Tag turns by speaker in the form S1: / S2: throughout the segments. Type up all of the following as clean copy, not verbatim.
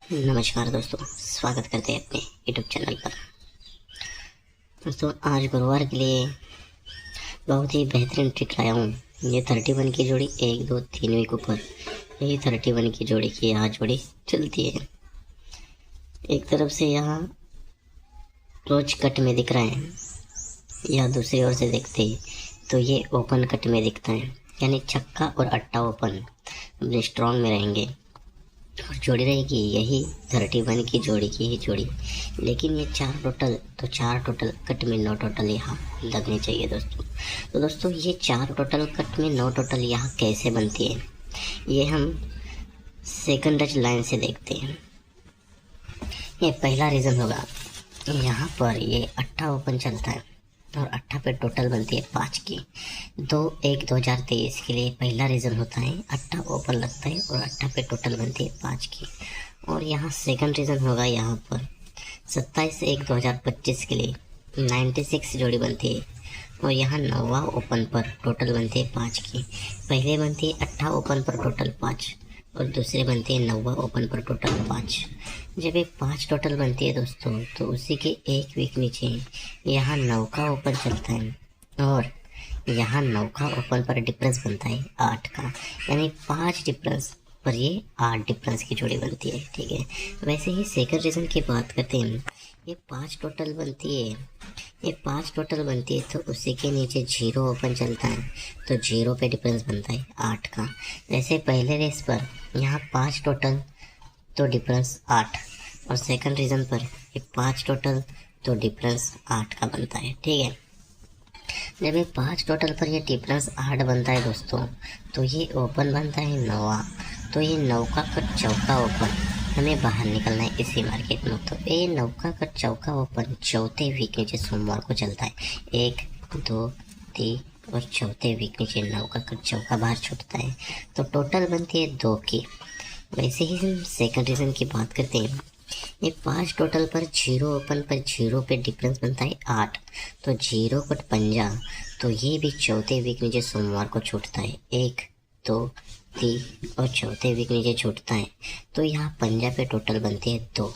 S1: नमस्कार दोस्तों, स्वागत करते हैं अपने यूट्यूब चैनल पर। दोस्तों, आज गुरुवार के लिए बहुत ही बेहतरीन ट्रिक लाया हूँ। ये 31 की जोड़ी 1 2 3 वीक ऊपर, यही 31 की जोड़ी की यहाँ जोड़ी चलती है। एक तरफ से यहाँ रोज कट में दिख रहा है, या दूसरी ओर से देखते तो ये ओपन कट में दिखता है, यानी छक्का और अट्टा ओपन अपने स्ट्रॉन्ग में रहेंगे और जोड़ी रहेगी यही 31 की जोड़ी की ही जोड़ी। लेकिन ये चार टोटल कट में 9 टोटल यहाँ लगने चाहिए दोस्तों। तो दोस्तों, ये 4 टोटल कट में 9 टोटल यहाँ कैसे बनती है, ये हम सेकंड टच लाइन से देखते हैं। ये पहला रीज़न होगा, यहाँ पर ये अट्ठा ओपन चलता है और अट्ठा पे टोटल बनती है 5 की। 2/1/2023 के लिए पहला रीज़न होता है, अट्ठा ओपन लगता है और अट्ठा पे टोटल बनती है 5 की। और यहाँ सेकंड रीज़न होगा, यहाँ पर 27/1/2025 के लिए 96 जोड़ी बनती है और यहाँ 9वां ओपन पर टोटल बनती है 5 की। पहले बनती है अट्ठा ओपन पर टोटल 5 और दूसरे बनती है 9वां ओपन पर टोटल 5। जब ये 5 टोटल बनती है दोस्तों, तो उसी के एक वीक नीचे यहाँ 9 का ओपन चलता है और यहाँ 9 का ओपन पर डिफरेंस बनता है 8 का, यानी 5 डिफरेंस पर ये 8 डिफरेंस की जोड़ी बनती है। ठीक है, वैसे ही सेकंड रीज़न की बात करते हैं। ये 5 टोटल बनती है, ये 5 टोटल बनती है तो उसी के नीचे 0 ओपन चलता है, तो 0 पे डिफरेंस बनता है 8 का। जैसे पहले रेस पर यहाँ 5 टोटल तो डिफरेंस 8 और सेकंड रीज़न पर ये 5 टोटल तो डिफरेंस 8 का बनता है। ठीक है, जब ये 5 टोटल पर ये डिफरेंस 8 बनता है दोस्तों, तो ये ओपन बनता है 9वां। तो ये 9 का कट चौका ओपन हमें बाहर निकलना है इसी मार्केट में। तो ये 9 का कट चौका ओपन चौथे वीक नीचे सोमवार को चलता है। 1 2 3 और चौथे वीक नीचे 9 का कट चौका बाहर छूटता है, तो टोटल बनती है 2 की। वैसे ही हम सेकंड रीज़न की बात करते हैं। ये 5 टोटल पर 0 ओपन पर 0 पे डिफरेंस बनता है 8, तो 0 कट पंजा, तो ये भी चौथे वीक नीचे सोमवार को छूटता है। 1 2 3 और चौथे वीक नीचे छूटता है, तो यहाँ पंजा पे टोटल बनती है 2।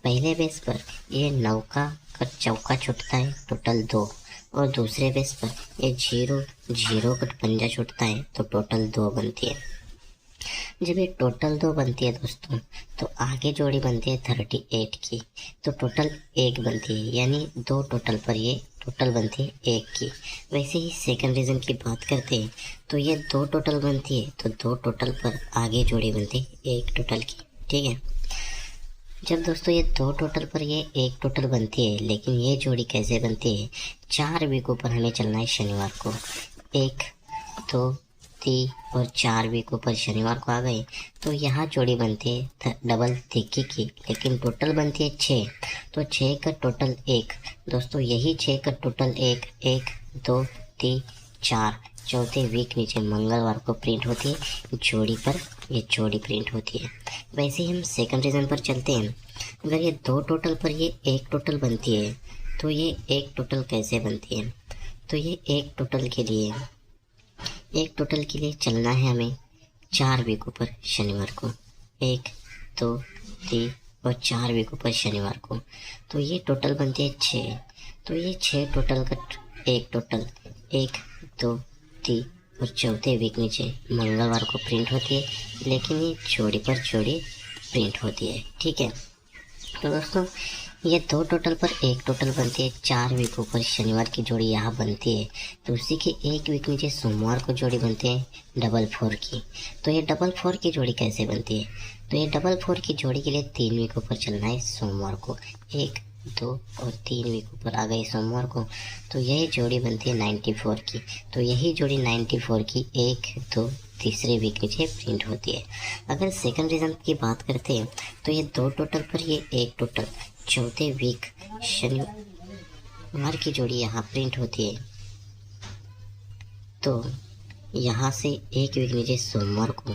S1: पहले बेस पर ये 9 का कट चौका छूटता है, टोटल 2, और दूसरे बेस पर ये 0 कट पंजा छूटता है, तो टोटल 2 बनती है। जब ये टोटल 2 बनती है दोस्तों, तो आगे जोड़ी बनती है 38 की, तो टोटल 1 बनती है, यानी 2 टोटल पर ये टोटल बनती है 1 की। वैसे ही सेकंड रीज़न की बात करते हैं, तो ये 2 टोटल बनती है, तो 2 टोटल पर आगे जोड़ी बनती है 1 टोटल की। ठीक है, जब दोस्तों ये 2 टोटल पर ये 1 टोटल बनती है, लेकिन ये जोड़ी कैसे बनती है, 4 वीकों पर हमें चलना है शनिवार को। 1 2 3 और 4 वीकों पर शनिवार को आ गए, तो यहाँ जोड़ी बनती है डबल तिक्की की, लेकिन टोटल बनती है 6, तो 6 का टोटल 1 दोस्तों, यही 6 का टोटल 1 1 2 3 4 चौथे वीक नीचे मंगलवार को प्रिंट होती है जोड़ी पर, ये जोड़ी प्रिंट होती है। वैसे ही हम सेकंड रीज़न पर चलते हैं। अगर ये 2 टोटल पर ये 1 टोटल बनती है, तो ये 1 टोटल कैसे बनती है, तो ये 1 टोटल के लिए चलना है हमें 4 वीकों पर शनिवार को। 1 2 3 और 4 वीकों पर शनिवार को, तो ये टोटल बनती है 6, तो ये 6 टोटल का 1 टोटल 1 2 3 और चौथे वीक नीचे मंगलवार को प्रिंट होती है, लेकिन ये जोड़ी पर जोड़ी प्रिंट होती है। ठीक है, तो दोस्तों ये 2 टोटल पर 1 टोटल बनती है, 4 वीकों पर शनिवार की जोड़ी यहाँ बनती है, तो उसी के एक वीक नीचे सोमवार को जोड़ी बनती है 4 की। तो ये 4 की जोड़ी कैसे बनती है, तो ये 4 की जोड़ी के लिए 3 वीकों पर चलना है सोमवार को। 1 2 और 3 वीकों पर आ गई सोमवार को, तो यही जोड़ी बनती है 94 की। तो यही जोड़ी 94 की 1 2 तीसरे वीक नीचे प्रिंट होती है। अगर सेकंड रीज़न की बात करते हैं, तो ये 2 टोटल पर ये 1 टोटल चौथे वीक शनिवार की जोड़ी यहाँ प्रिंट होती है, तो यहाँ से 1 वीक नीचे सोमवार को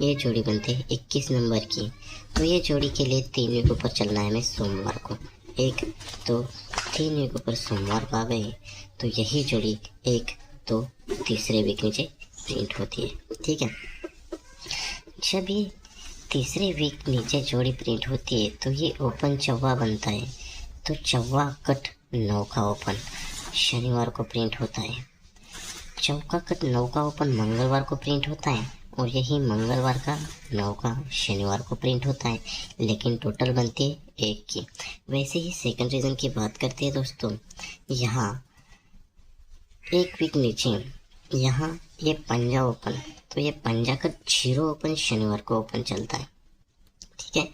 S1: ये जोड़ी बनती है 21 नंबर की। तो ये जोड़ी के लिए 3 वीकों पर चलना है हमें सोमवार को। 1 2 3 वीकों पर सोमवार को आ गए, तो यही जोड़ी 1 2 तीसरे वीक नीचे प्रिंट होती है। ठीक है, जब ये तीसरे वीक नीचे जोड़ी प्रिंट होती है तो ये ओपन चौवा बनता है। तो चौवा कट 9 का ओपन शनिवार को प्रिंट होता है। चौका कट 9 का ओपन मंगलवार को प्रिंट होता है और यही मंगलवार का 9 का शनिवार को प्रिंट होता है, लेकिन टोटल बनती है 1 की। वैसे ही सेकंड रीज़न की बात करते हैं दोस्तों, यहाँ एक वीक नीचे यहाँ ये पंजा ओपन, तो ये पंजा कट 0 ओपन शनिवार को ओपन चलता है। ठीक है,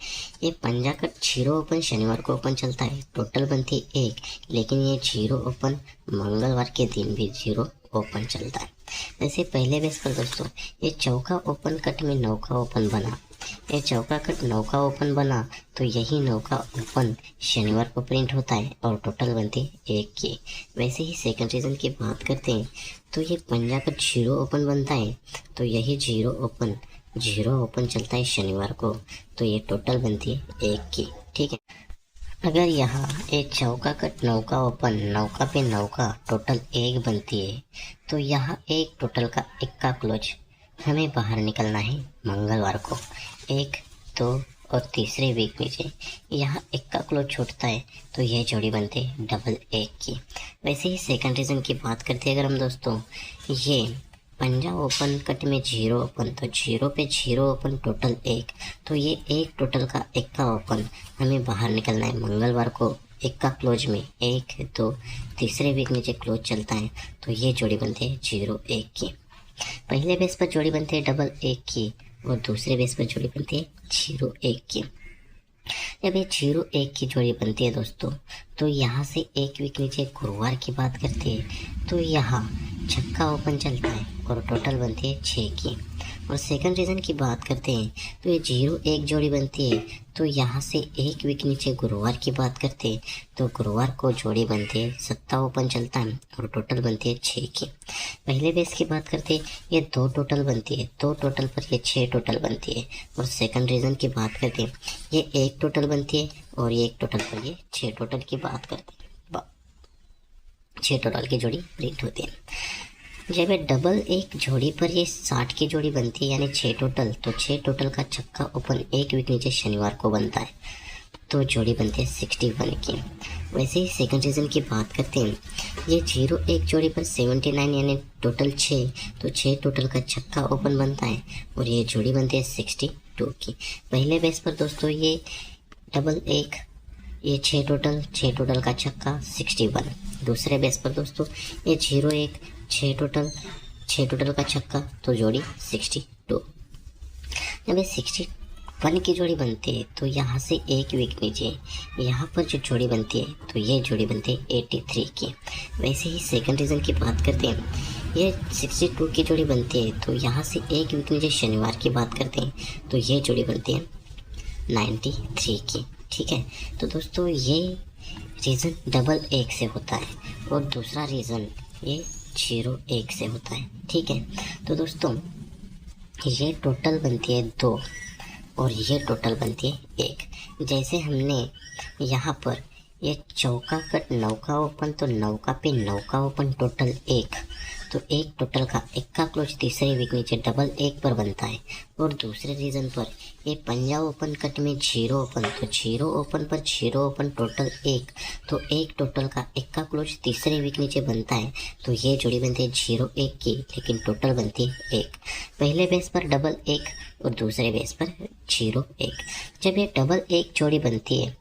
S1: ये पंजा कट 0 ओपन शनिवार को ओपन चलता है, टोटल बनती है 1, लेकिन ये 0 ओपन मंगलवार के दिन भी 0 ओपन चलता है। वैसे पहले बेस पर दोस्तों ये चौका ओपन कट में 9 का ओपन बना, ये चौका कट 9 का ओपन बना तो यही 9 का ओपन शनिवार को प्रिंट होता है और टोटल बनती है 1 की। वैसे ही सेकंड रीज़न की बात करते हैं तो ये पंजा कट 0 ओपन बनता है तो यही 0 ओपन चलता है शनिवार को, तो ये टोटल बनती है 1 की। ठीक है, अगर यहाँ एक चौका कट 9 का ओपन 9 का पे 9 का टोटल 1 बनती है तो यहाँ एक टोटल का 1 का क्लोज हमें बाहर निकलना है मंगलवार को। 1, 2 और तीसरे वीक नीचे यहाँ 1 का क्लोज छूटता है तो यह जोड़ी बनती है डबल 1 की। वैसे ही सेकंड रीज़न की बात करते हैं अगर हम दोस्तों, ये पंजा ओपन कट में 0 ओपन, तो 0 पे 0 ओपन टोटल 1, तो ये एक टोटल का 1 का ओपन हमें बाहर निकलना है मंगलवार को 1 का क्लोज में। 1, 2 तीसरे वीक नीचे क्लोज चलता है तो ये जोड़ी बनती है 0, 1 की। पहले बेस पर जोड़ी बनती है डबल 1 की और दूसरे बेस पर जोड़ी बनती है 0, 1 की। जब ये 0, 1 की जोड़ी बनती है दोस्तों तो यहाँ से एक वीक नीचे गुरुवार की बात करते हैं तो यहाँ छक्का ओपन चलता है और टोटल बनती है 6 की। और सेकंड रीज़न की बात करते हैं तो ये 0, 1 जोड़ी बनती है तो यहाँ से एक वीक नीचे गुरुवार की बात करते हैं तो गुरुवार को जोड़ी बनती है सत्ता ओपन चलता है और टोटल बनती है 6 की। पहले बेस की बात करते हैं ये 2 टोटल बनती है, 2 टोटल पर ये 6 टोटल बनती है। और सेकंड रीज़न की बात करते हैं ये 1 टोटल बनती है और ये 1 टोटल पर ये 6 टोटल की बात करते हैं, 6 टोटल की जोड़ी प्रिंट होती है। जब ये डबल 1 जोड़ी पर ये 60 की जोड़ी बनती है यानी 6 टोटल, तो 6 टोटल का छक्का ओपन एक वीक नीचे शनिवार को बनता है तो जोड़ी बनती है 61 की। वैसे ही सेकंड रीज़न की बात करते हैं ये 0, 1 जोड़ी पर 79 यानी टोटल 6, तो 6 टोटल का छक्का ओपन बनता है और ये जोड़ी बनती है 62 की। पहले बेस पर दोस्तों ये डबल 1, ये 6 टोटल का छक्का 61। दूसरे बेस पर दोस्तों ये 0, 1 6 टोटल का छक्का तो जोड़ी 62। जब ये 61 की जोड़ी बनती है तो यहाँ से एक वीक नीचे यहाँ पर जो जोड़ी बनती है तो ये जोड़ी बनती है 83 की। वैसे ही सेकंड रीज़न की बात करते हैं ये 62 की जोड़ी बनती है तो यहाँ से एक वीक नीचे शनिवार की बात करते हैं तो ये जोड़ी बनती है 93 की। ठीक है, तो दोस्तों ये रीज़न डबल 1 से होता है और दूसरा रीज़न ये 0, 1 से होता है। ठीक है, तो दोस्तों ये टोटल बनती है 2 और ये टोटल बनती है 1। जैसे हमने यहाँ पर ये चौका कट 9 का ओपन तो 9 का पे 9 का ओपन टोटल 1, तो एक टोटल का 1 का क्लोज तीसरे वीक नीचे डबल 1 पर बनता है। और दूसरे रीज़न पर ये पंजा ओपन कट में 0 ओपन, तो 0 ओपन पर 0 ओपन टोटल 1, तो एक टोटल का 1 का क्लोज तीसरे वीक नीचे बनता है तो ये जोड़ी बनती है 0, 1 की, लेकिन टोटल बनती है 1। पहले बेस पर डबल 1 और दूसरे बेस पर 0, 1। जब ये डबल 1 जोड़ी बनती है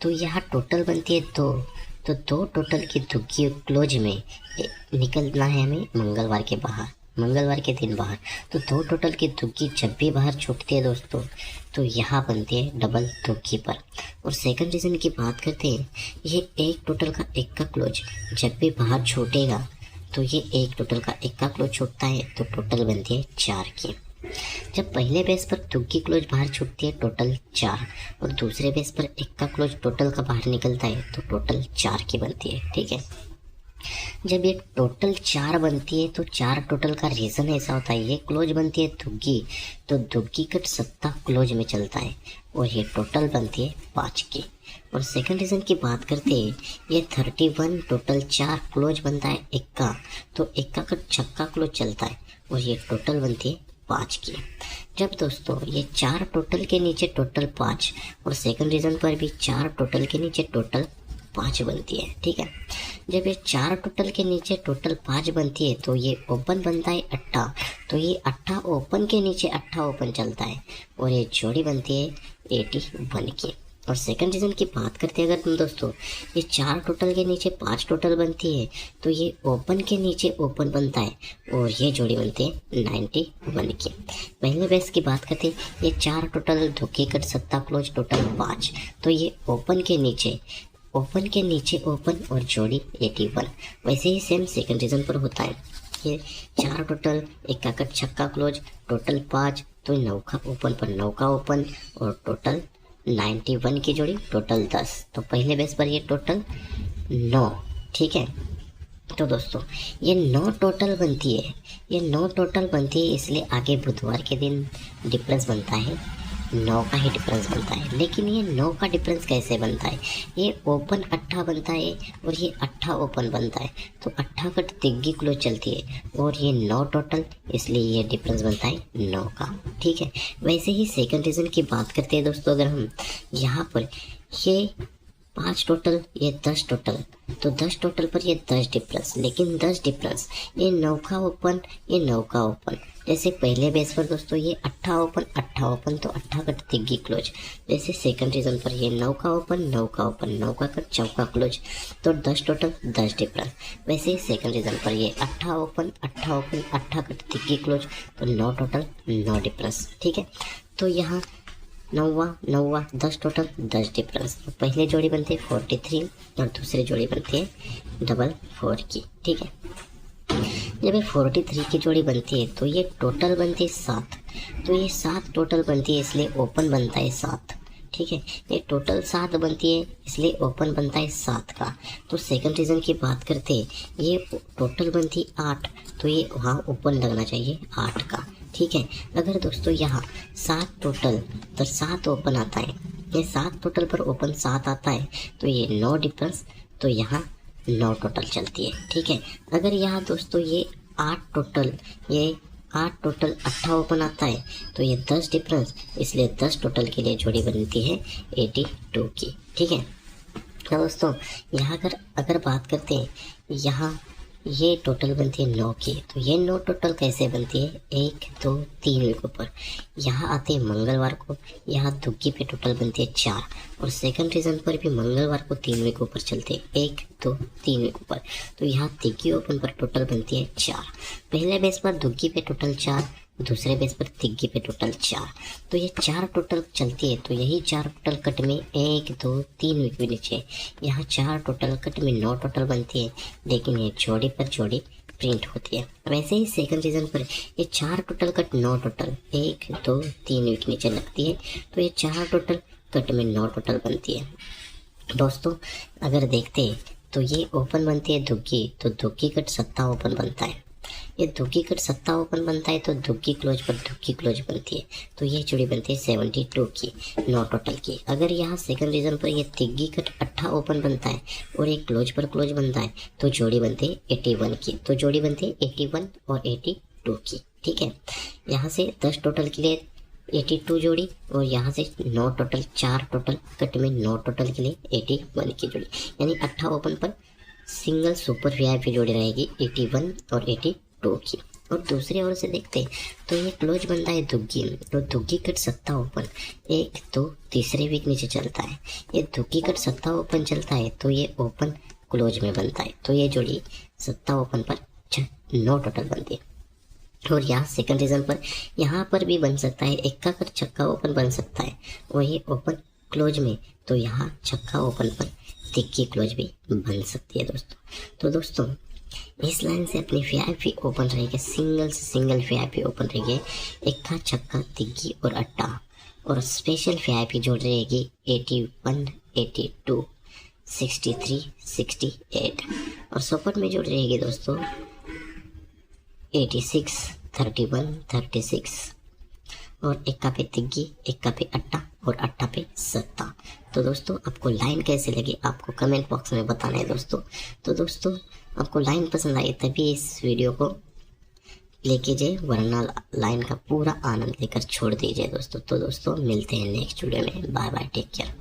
S1: तो यहाँ टोटल बनती है 2, तो 2 टोटल की दुग्गी क्लोज में निकलना है हमें मंगलवार के दिन बाहर। तो 2 टोटल की दुग्गी जब भी बाहर छूटती है दोस्तों तो यहाँ बनती है डबल दुग्गी पर। और सेकंड रीज़न की बात करते हैं ये एक टोटल का 1 का क्लोज जब भी बाहर छूटेगा तो ये एक टोटल का 1 का क्लोज छूटता है तो टोटल बनती है 4 की। जब पहले बेस पर दुग्गी क्लोज बाहर छूटती है टोटल 4 और दूसरे बेस पर 1 का क्लोज टोटल का बाहर निकलता है तो टोटल 4 की बनती है। ठीक है, जब ये टोटल 4 बनती है तो 4 टोटल का रीज़न ऐसा होता है ये क्लोज बनती है दुग्गी, तो दुग्गी कट सत्ता क्लोज में चलता है और ये टोटल बनती है 5 की। और सेकंड रीज़न की बात करते हैं ये 31 टोटल 4 क्लोज बनता है 1 का, तो 1 का कट छक्का क्लोज चलता है और ये टोटल बनती है 5 की। जब दोस्तों ये 4 टोटल के नीचे टोटल 5 और सेकंड रीजन पर भी 4 टोटल के नीचे टोटल 5 बनती है, ठीक है। जब ये 4 टोटल के नीचे टोटल 5 बनती है तो ये ओपन बनता है अट्ठा, तो ये अट्ठा ओपन के नीचे अट्ठा ओपन चलता है और ये जोड़ी बनती है 81 की। और सेकंड रीजन की बात करते हैं अगर तुम दोस्तों, ये 4 टोटल के नीचे 5 टोटल बनती है तो ये ओपन के नीचे ओपन बनता है और ये जोड़ी बनती है 91 की। पहले बेस की बात करते हैं, ये 4 टोटल धोखे कट सत्ता क्लोज टोटल 5, तो ये ओपन के नीचे ओपन और जोड़ी 81। वैसे ही सेम सेकंड रीजन पर होता है, ये 4 टोटल एक कट छक्का क्लोज टोटल 5, तो 9 का ओपन पर 9 का ओपन और टोटल 91 की जोड़ी टोटल 10, तो पहले बेस पर ये टोटल 9, ठीक है। तो दोस्तों ये 9 टोटल बनती है, ये 9 टोटल बनती है, इसलिए आगे बुधवार के दिन डिफरेंस बनता है 9 का ही डिफरेंस बनता है। लेकिन ये 9 का डिफरेंस कैसे बनता है, ये ओपन अट्ठा बनता है और ये अट्ठा ओपन बनता है, तो अट्ठा कट तिग्गी क्लोज चलती है और ये 9 टोटल, इसलिए ये डिफरेंस बनता है 9 का, ठीक है। वैसे ही सेकंड रीजन की बात करते हैं दोस्तों, अगर हम यहाँ पर ये 5 टोटल ये 10 टोटल, तो 10 टोटल पर ये 10 डिफरेंस, लेकिन 10 डिफरेंस ये 9 का ओपन ये 9 का ओपन। जैसे पहले बेस पर दोस्तों ये अट्ठा ओपन तो अट्ठा कट तिग्गी क्लोज, जैसे सेकंड रीजन पर ये 9 का ओपन 9 का कट चौका क्लोज, तो 10 टोटल 10 डिफरेंस। वैसे ही सेकंड रीजन पर ये अट्ठा ओपन अट्ठा कट तिग्गी क्लोज, तो 9 टोटल 9 डिफरेंस, ठीक है। तो यहाँ 9 10 टोटल 10 डिफरेंस, तो पहले जोड़ी बनती है 43 और दूसरी जोड़ी बनती है 44 की, ठीक है। जब ये 43 की जोड़ी बनती है तो ये टोटल बनती है 7, तो ये 7 टोटल बनती है, इसलिए ओपन बनता है 7, ठीक है। ये टोटल 7 बनती है, इसलिए ओपन बनता है 7 का। तो सेकंड रीजन की बात करते हैं, ये टोटल बनती 8, तो ये वहाँ ओपन लगना चाहिए 8 का, ठीक है। अगर दोस्तों यहाँ 7 टोटल तो 7 ओपन आता है, ये 7 टोटल पर ओपन 7 आता है, तो ये 9 डिफरेंस, तो यहाँ 9 टोटल चलती है, ठीक है। अगर यहाँ दोस्तों ये 8 टोटल अट्ठा ओपन आता है, तो ये 10 डिफरेंस, इसलिए 10 टोटल के लिए जोड़ी बनती है 82 की, ठीक है। तो दोस्तों यहाँ अगर बात करते हैं, यहाँ ये टोटल बनती है 9 की, तो ये 9 टोटल कैसे बनती है, 1 2 3 वीक ऊपर यहाँ आते हैं मंगलवार को, यहाँ दुग्गी पे टोटल बनती है 4 और सेकंड रीजन पर भी मंगलवार को 3 वीक ऊपर चलते हैं, 1 2 3 वीक ऊपर, तो यहाँ तिग्गी ओपन पर टोटल बनती है 4। पहले बेस पर दुग्गी पे टोटल 4, दूसरे बेस पर तिग्गी पे टोटल 4, तो ये 4 टोटल चलती है, तो यही 4 टोटल कट में 1 2 3 वीक भी नीचे, यहाँ 4 टोटल कट में 9 टोटल बनती है, लेकिन ये जोड़ी पर जोड़ी प्रिंट होती है। वैसे ही सेकंड रीजन पर ये 4 टोटल कट 9 टोटल 1 2 3 वीक नीचे लगती है, तो ये 4 टोटल कट में 9 टोटल बनती है। दोस्तों अगर देखते हैं तो ये ओपन बनती है दुग्गी, तो दुग्गी कट सत्ता ओपन बनता है, ये दुग्गी कट सत्ता ओपन बनता है, तो दुग्गी क्लोज पर दुग्गी क्लोज बनती है, तो ये जोड़ी बनती है 72 की 9 टोटल की। अगर यहाँ सेकंड रीजन पर ये तिग्गी कट अट्ठा ओपन बनता है और एक क्लोज पर क्लोज बनता है, तो जोड़ी बनती है 81 की, तो जोड़ी बनती है 81 और 82 की, ठीक है। यहाँ से 10 टोटल के लिए 82 जोड़ी और यहाँ से 9 टोटल 4 टोटल कट में 9 टोटल के लिए 81 की जोड़ी, यानी अट्ठा ओपन पर सिंगल सुपर वीआईपी जोड़ी रहेगी 81 और 82 की। और दूसरी ओर से देखते हैं तो ये क्लोज बनता है दुग्गी, तो दुग्गी कट सत्ता ओपन 1 2 तीसरे वीक नीचे चलता है, ये दुग्गी कट सत्ता ओपन चलता है, तो ये ओपन क्लोज में बनता है, तो ये जोड़ी सत्ता ओपन पर 9 टोटल बनती है। और यहाँ सेकंड रीजन पर यहाँ पर भी बन सकता है, एक का कट छक्का ओपन बन सकता है, वही ओपन क्लोज में, तो यहाँ छक्का ओपन पर तिग्गी क्लोज भी बन सकती है दोस्तों। तो दोस्तों इस लाइन से अपनी वीआईपी ओपन रहेगी, सिंगल से सिंगल वीआईपी ओपन रहेगी, इक्का छक्का तिग्गी और अट्टा, और स्पेशल वीआईपी जोड़ रहेगी 81 82 63 68, और सपोर्ट में जोड़ रहेगी दोस्तों 86 31 36, और इक्का पे तिग्गी, इक्का पे अट्टा और अट्टा पे सत्ता। तो दोस्तों आपको लाइन कैसे लगी आपको कमेंट बॉक्स में बताना है दोस्तों। तो दोस्तों आपको लाइन पसंद आई तभी इस वीडियो को प्ले कीजिए, वरना लाइन का पूरा आनंद लेकर छोड़ दीजिए दोस्तों। तो दोस्तों मिलते हैं नेक्स्ट वीडियो में। Bye bye, take care.